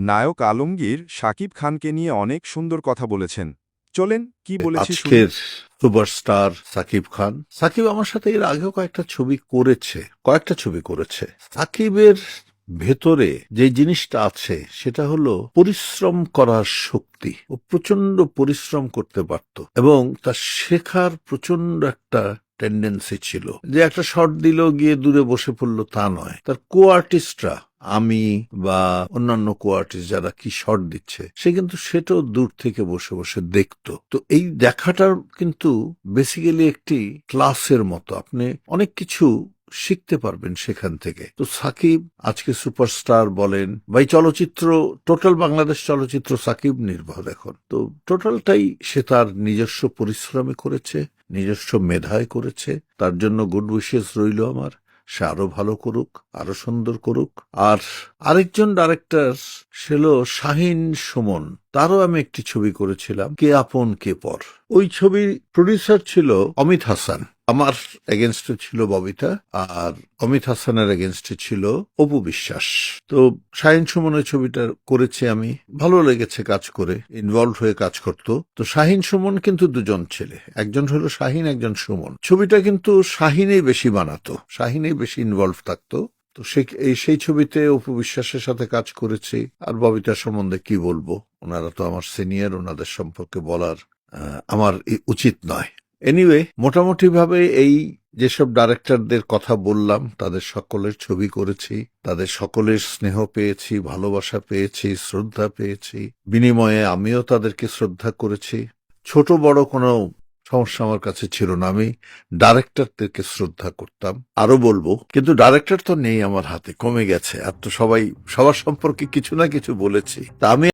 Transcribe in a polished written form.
নায়ক আলমগীর শাকিব খানকে নিয়ে অনেক সুন্দর কথা বলেছেন। চলেন কি বলেছি শুনি। আজকের সুপারস্টার সাকিব খান। সাকিব আমার সাথে এর আগেও কয়েকটা ছবি করেছে। সাকিবের ভেতরে যে জিনিসটা আছে সেটা হলো পরিশ্রম করার শক্তি। ও প্রচন্ড পরিশ্রম করতে পারত এবং তার শেখার প্রচন্ড একটা টেন্ডেন্সি ছিল, যে একটা শট দিল গিয়ে দূরে বসে পড়লো তা নয়। তার কো আর্টিস্টরা, আমি বা অন্যান্য কো আর্টিস্ট যারা কি শট দিচ্ছে, সে কিন্তু সেটাও দূর থেকে বসে বসে দেখতো। তো এই দেখাটার কিন্তু বেসিক্যালি একটি ক্লাসের মতো, আপনি অনেক কিছু শিখতে পারবেন সেখান থেকে। তো সাকিব আজকে সুপারস্টার বলেন বা এই চলচ্চিত্র, টোটাল বাংলাদেশ চলচ্চিত্র সাকিব নির্ভর এখন। তো টোটালটাই সে তার নিজস্ব পরিশ্রমে করেছে, নিজস্ব মেধায় করেছে। তার জন্য গুড উইশেস রইল আমার। সে আরো ভালো করুক, আরো সুন্দর করুক। আর আরেকজন ডাইরেক্টর ছিল শাহিন সুমন, তারও আমি একটি ছবি করেছিলাম, কে আপন কে পর। ওই ছবির প্রডিউসার ছিল অমিত হাসান। আমার এগেনস্টে ছিল ববিতা, আর অমিত হাসানের এগেনস্টে ছিল অপু বিশ্বাস। তো শাহিন সুমনের ছবিটা করেছি আমি, ভালো লেগেছে কাজ করে, ইনভলভ হয়ে কাজ করত। তো শাহিন সুমন কিন্তু দুজন ছেলে, একজন হলো শাহিন, একজন সুমন। ছবিটা কিন্তু শাহিনেই বেশি বানাতো, শাহিনেই বেশি ইনভলভ থাকতো। তো সেই ছবিতে অপু বিশ্বাসের সাথে কাজ করেছি। আর ববিতার সম্বন্ধে কি বলবো, ওনারা তো আমার সিনিয়র, ওনাদের সম্পর্কে বলার আমার উচিত নয়। এনিওয়ে, মোটামুটি ভাবে এই যেসব ডাইরেক্টরদের কথা বললাম তাদের সকলের ছবি করেছি, তাদের সকলের স্নেহ পেয়েছি, ভালোবাসা পেয়েছি, শ্রদ্ধা পেয়েছি। বিনিময়ে আমিও তাদেরকে শ্রদ্ধা করেছি। ছোট বড় কোনো সমস্যা আমার কাছে ছিল না, আমি ডাইরেক্টরদেরকে শ্রদ্ধা করতাম। আরো বলবো, কিন্তু ডাইরেক্টর তো নেই আমার হাতে, কমে গেছে। আর তো সবাই সবার সম্পর্কে কিছু না কিছু বলেছি। তা আমি